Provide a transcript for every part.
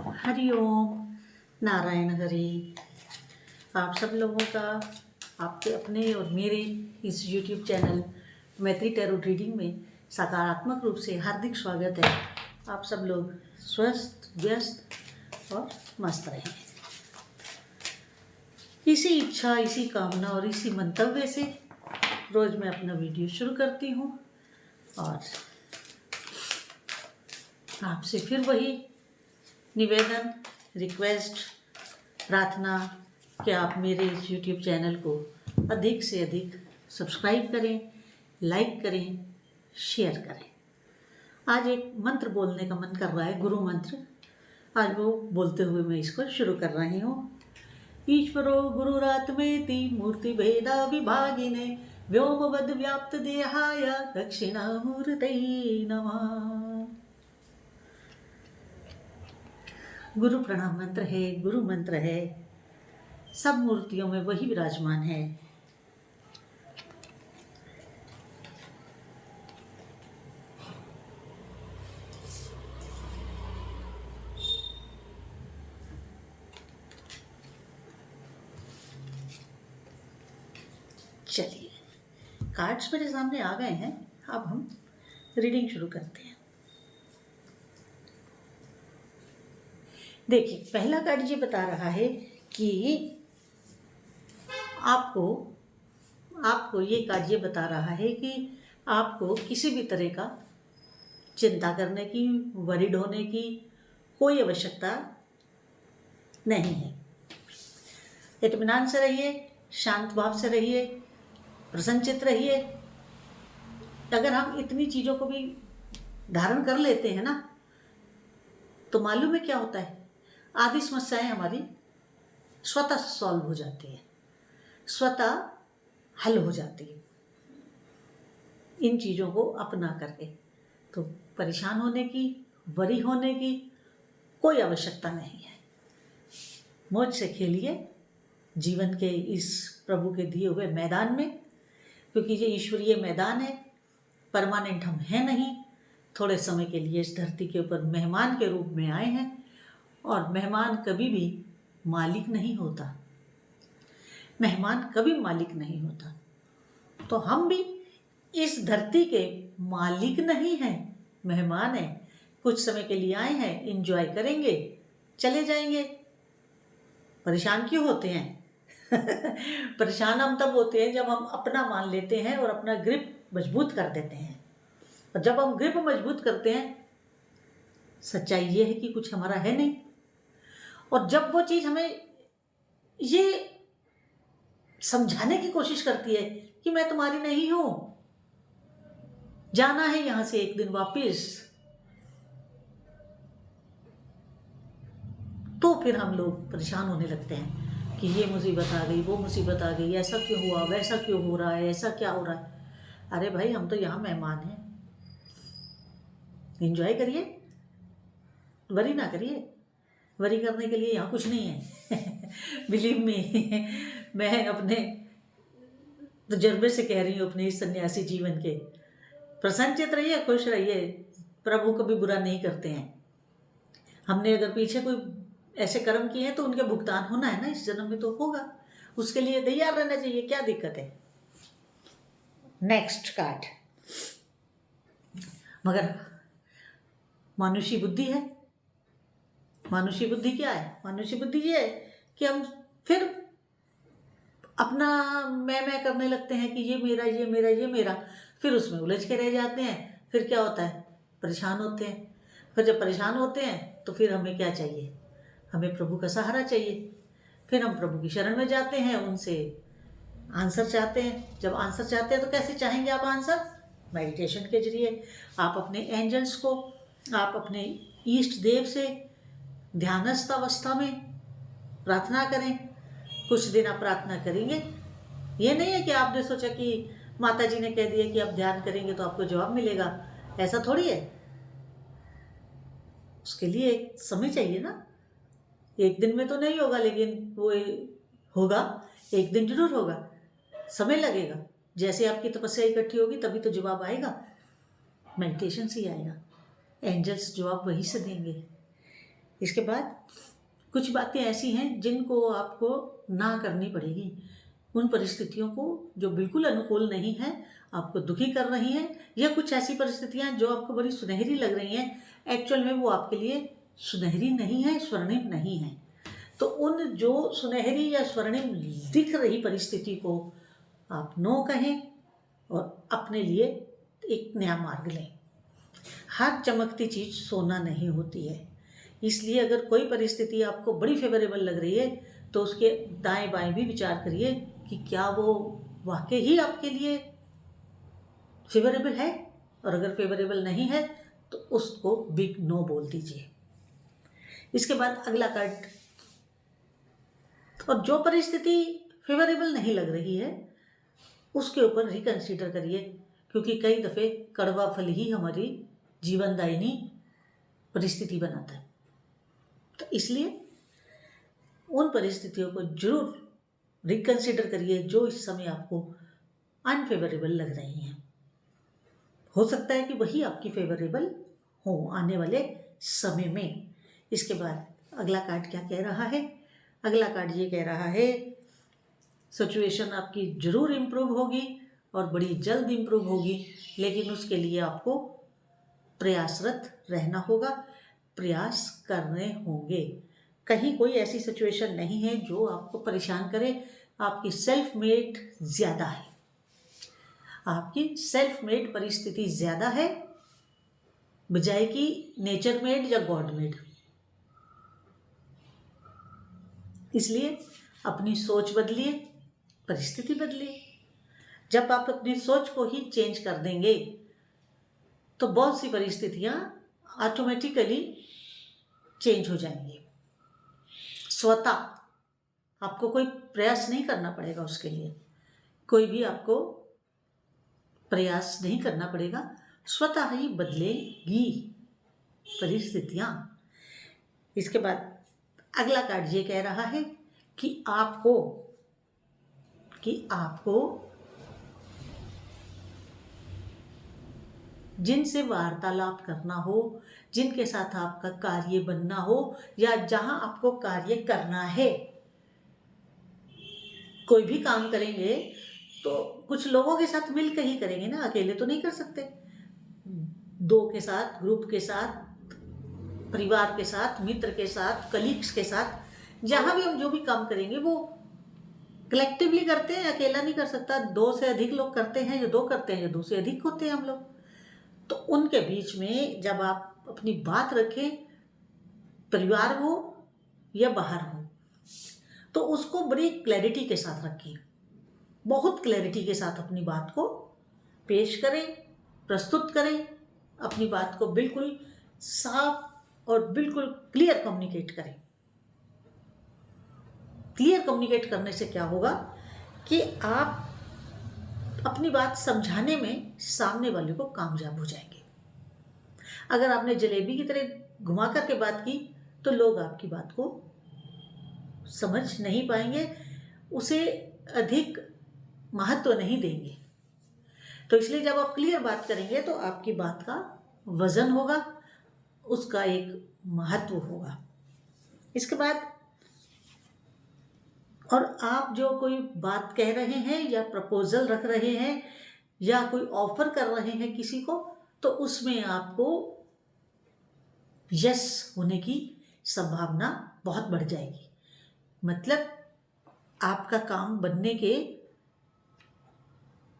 हरि ओम नारायण हरि। आप सब लोगों का आपके अपने और मेरे इस YouTube चैनल मैत्री टैरो रीडिंग में सकारात्मक रूप से हार्दिक स्वागत है। आप सब लोग स्वस्थ, व्यस्त और मस्त रहें। इसी इच्छा, इसी कामना और इसी मंतव्य से रोज़ मैं अपना वीडियो शुरू करती हूँ और आपसे फिर वही निवेदन, रिक्वेस्ट, प्रार्थना कि आप मेरे इस YouTube चैनल को अधिक से अधिक सब्सक्राइब करें, लाइक करें, शेयर करें। आज एक मंत्र बोलने का मन कर रहा है, गुरु मंत्र। आज वो बोलते हुए मैं इसको शुरू कर रही हूँ। ईश्वरो गुरुरात्मेति मूर्ति भेदा विभागिने व्योमवद् व्याप्त देहाय दक्षिणामूर्तये नमः। गुरु प्रणाम मंत्र है, गुरु मंत्र है। सब मूर्तियों में वही विराजमान है। चलिए, कार्ड्स मेरे सामने आ गए हैं। अब हम रीडिंग शुरू करते हैं। देखिए, पहला कार्ड ये बता रहा है कि आपको ये कार्ड ये बता रहा है कि आपको किसी भी तरह का चिंता करने की, वरीड होने की कोई आवश्यकता नहीं है। इत्मीनान से रहिए, शांत भाव से रहिए, प्रसन्नचित्त रहिए। अगर हम इतनी चीज़ों को भी धारण कर लेते हैं ना, तो मालूम है क्या होता है, आधी समस्याएं हमारी स्वतः सॉल्व हो जाती है, स्वतः हल हो जाती है इन चीज़ों को अपना करके। तो परेशान होने की, वरी होने की कोई आवश्यकता नहीं है। मौज से खेलिए जीवन के इस प्रभु के दिए हुए मैदान में, क्योंकि ये ईश्वरीय मैदान है। परमानेंट हम हैं नहीं, थोड़े समय के लिए इस धरती के ऊपर मेहमान के रूप में आए हैं, और मेहमान कभी भी मालिक नहीं होता। मेहमान कभी मालिक नहीं होता। तो हम भी इस धरती के मालिक नहीं हैं, मेहमान हैं। कुछ समय के लिए आए हैं, एंजॉय करेंगे, चले जाएंगे। परेशान क्यों होते हैं? परेशान हम तब होते हैं जब हम अपना मान लेते हैं और अपना ग्रिप मजबूत कर देते हैं। और जब हम ग्रिप मजबूत करते हैं, सच्चाई ये है कि कुछ हमारा है नहीं। और जब वो चीज़ हमें ये समझाने की कोशिश करती है कि मैं तुम्हारी नहीं हूं, जाना है यहां से एक दिन वापिस, तो फिर हम लोग परेशान होने लगते हैं कि ये मुसीबत आ गई, वो मुसीबत आ गई, ऐसा क्यों हुआ, वैसा क्यों हो रहा है, ऐसा क्या हो रहा है। अरे भाई, हम तो यहाँ मेहमान हैं। एंजॉय करिए, वरी ना करिए। वरी करने के लिए यहाँ कुछ नहीं है। बिलीव मी, मैं अपने तजर्बे से कह रही हूँ, अपने इस सन्यासी जीवन के। प्रसन्नचित्त रहिए, खुश रहिए। प्रभु कभी बुरा नहीं करते हैं। हमने अगर पीछे कोई ऐसे कर्म किए हैं तो उनके भुगतान होना है ना, इस जन्म में तो होगा। उसके लिए तैयार रहना चाहिए, क्या दिक्कत है। नेक्स्ट कार्ड, मगर मानुषी बुद्धि है। मानुषी बुद्धि क्या है? मानुषी बुद्धि ये है कि हम फिर अपना मैं करने लगते हैं कि ये मेरा, ये मेरा, ये मेरा। फिर उसमें उलझ के रह जाते हैं। फिर क्या होता है, परेशान होते हैं। फिर जब परेशान होते हैं तो फिर हमें क्या चाहिए? हमें प्रभु का सहारा चाहिए। फिर हम प्रभु की शरण में जाते हैं, उनसे आंसर चाहते हैं। जब आंसर चाहते हैं तो कैसे चाहेंगे आप आंसर? मेडिटेशन के जरिए। आप अपने एंजल्स को, आप अपने ईष्ट देव से ध्यानस्थ अवस्था में प्रार्थना करें। कुछ दिन आप प्रार्थना करेंगे। ये नहीं है कि आपने सोचा कि माता जी ने कह दिया कि आप ध्यान करेंगे तो आपको जवाब मिलेगा, ऐसा थोड़ी है। उसके लिए एक समय चाहिए ना। एक दिन में तो नहीं होगा, लेकिन वो होगा, एक दिन जरूर होगा। समय लगेगा। जैसे आपकी तपस्या इकट्ठी होगी तभी तो जवाब आएगा। मेडिटेशन से ही आएगा। एंजल्स जवाब वहीं से देंगे। इसके बाद कुछ बातें ऐसी हैं जिनको आपको ना करनी पड़ेगी। उन परिस्थितियों को जो बिल्कुल अनुकूल नहीं है, आपको दुखी कर रही हैं, या कुछ ऐसी परिस्थितियां जो आपको बड़ी सुनहरी लग रही हैं, एक्चुअल में वो आपके लिए सुनहरी नहीं है, स्वर्णिम नहीं है। तो उन जो सुनहरी या स्वर्णिम दिख रही परिस्थिति को आप नो कहें और अपने लिए एक नया मार्ग लें। हर चमकती चीज़ सोना नहीं होती है, इसलिए अगर कोई परिस्थिति आपको बड़ी फेवरेबल लग रही है तो उसके दाएं बाएं भी विचार करिए कि क्या वो वाकई ही आपके लिए फेवरेबल है, और अगर फेवरेबल नहीं है तो उसको बिग नो बोल दीजिए। इसके बाद अगला कार्ड, और जो परिस्थिति फेवरेबल नहीं लग रही है उसके ऊपर रिकंसीडर करिए, क्योंकि कई दफ़े कड़वा फल ही हमारी जीवनदायिनी परिस्थिति बनाता है। तो इसलिए उन परिस्थितियों को जरूर रिकंसीडर करिए जो इस समय आपको अनफेवरेबल लग रही हैं। हो सकता है कि वही आपकी फेवरेबल हो आने वाले समय में। इसके बाद अगला कार्ड क्या कह रहा है? अगला कार्ड ये कह रहा है सिचुएशन आपकी जरूर इम्प्रूव होगी और बड़ी जल्द इम्प्रूव होगी, लेकिन उसके लिए आपको प्रयासरत रहना होगा, प्रयास करने होंगे। कहीं कोई ऐसी सिचुएशन नहीं है जो आपको परेशान करे। आपकी सेल्फ मेड ज़्यादा है, आपकी सेल्फ मेड परिस्थिति ज़्यादा है बजाय कि नेचर मेड या गॉड मेड। इसलिए अपनी सोच बदलिए, परिस्थिति बदलिए। जब आप अपनी सोच को ही चेंज कर देंगे तो बहुत सी परिस्थितियां ऑटोमेटिकली चेंज हो जाएंगी। स्वतः आपको कोई प्रयास नहीं करना पड़ेगा, उसके लिए कोई भी आपको प्रयास नहीं करना पड़ेगा, स्वतः ही बदलेगी परिस्थितियां। इसके बाद अगला कार्ड ये कह रहा है कि आपको जिनसे वार्तालाप करना हो, जिनके साथ आपका कार्य बनना हो, या जहां आपको कार्य करना है, कोई भी काम करेंगे तो कुछ लोगों के साथ मिलकर ही करेंगे ना, अकेले तो नहीं कर सकते। दो के साथ, ग्रुप के साथ, परिवार के साथ, मित्र के साथ, कलीग्स के साथ, जहां भी हम जो भी काम करेंगे वो कलेक्टिवली करते हैं, अकेला नहीं कर सकता। दो से अधिक लोग करते हैं, या दो करते हैं, या दो से अधिक होते हैं हम लोग। तो उनके बीच में जब आप अपनी बात रखें, परिवार हो या बाहर हो, तो उसको बड़ी क्लैरिटी के साथ रखिए। बहुत क्लैरिटी के साथ अपनी बात को पेश करें, प्रस्तुत करें। अपनी बात को बिल्कुल साफ और बिल्कुल क्लियर कम्युनिकेट करें। क्लियर कम्युनिकेट करने से क्या होगा कि आप अपनी बात समझाने में सामने वाले को कामयाब हो जाएंगे। अगर आपने जलेबी की तरह घुमा करके बात की तो लोग आपकी बात को समझ नहीं पाएंगे, उसे अधिक महत्व नहीं देंगे। तो इसलिए जब आप क्लियर बात करेंगे तो आपकी बात का वजन होगा, उसका एक महत्व होगा। इसके बाद और आप जो कोई बात कह रहे हैं या प्रपोजल रख रहे हैं या कोई ऑफर कर रहे हैं किसी को, तो उसमें आपको यस होने की संभावना बहुत बढ़ जाएगी। मतलब आपका काम बनने के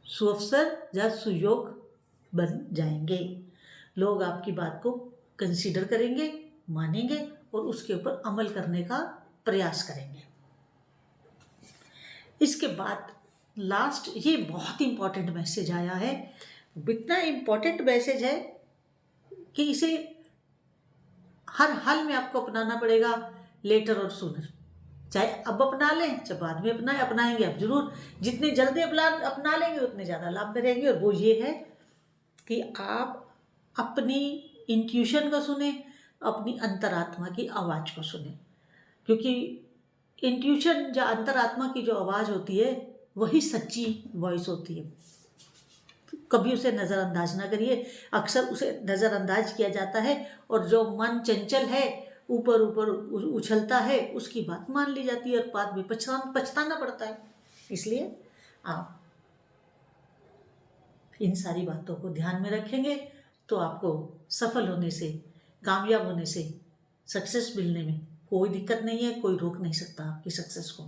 सुअवसर या सुयोग बन जाएंगे। लोग आपकी बात को कंसीडर करेंगे, मानेंगे और उसके ऊपर अमल करने का प्रयास करेंगे। इसके बाद लास्ट, ये बहुत इंपॉर्टेंट मैसेज आया है। इतना इंपॉर्टेंट मैसेज है कि इसे हर हाल में आपको अपनाना पड़ेगा, लेटर और सूनर। चाहे अब अपना लें, चाहे बाद में अपनाएंगे आप जरूर। जितने जल्दी अपना लेंगे उतने ज़्यादा लाभ में रहेंगे। और वो ये है कि आप अपनी इंट्यूशन को सुने, अपनी अंतरात्मा की आवाज़ को सुने, क्योंकि इंट्यूशन या अंतरात्मा की जो आवाज़ होती है वही सच्ची वॉइस होती है। कभी उसे नज़रअंदाज ना करिए। अक्सर उसे नज़रअंदाज किया जाता है और जो मन चंचल है ऊपर ऊपर उछलता है उसकी बात मान ली जाती है और बाद में पछताना पड़ता है। इसलिए आप इन सारी बातों को ध्यान में रखेंगे तो आपको सफल होने से, कामयाब होने से, सक्सेस मिलने में कोई दिक्कत नहीं है, कोई रोक नहीं सकता आपकी सक्सेस को।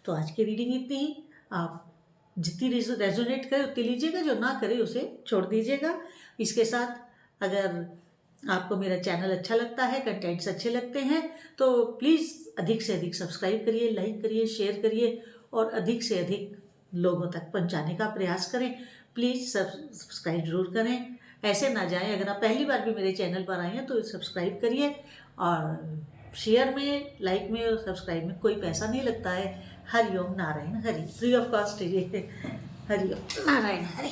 तो आज की रीडिंग इतनी ही। आप जितनी रेजोनेट करे उतनी लीजिएगा, जो ना करे उसे छोड़ दीजिएगा। इसके साथ अगर आपको मेरा चैनल अच्छा लगता है, कंटेंट्स अच्छे लगते हैं, तो प्लीज़ अधिक से अधिक सब्सक्राइब करिए, लाइक करिए, शेयर करिए और अधिक से अधिक लोगों तक पहुंचाने का प्रयास करें। प्लीज़ सब्सक्राइब जरूर करें, ऐसे ना जाएं। अगर आप पहली बार भी मेरे चैनल पर आए हैं तो सब्सक्राइब करिए। और शेयर में, लाइक में और सब्सक्राइब में कोई पैसा नहीं लगता है। Hariom Narayan Hari, free of cost है ये। हरिओम नारायण हरि।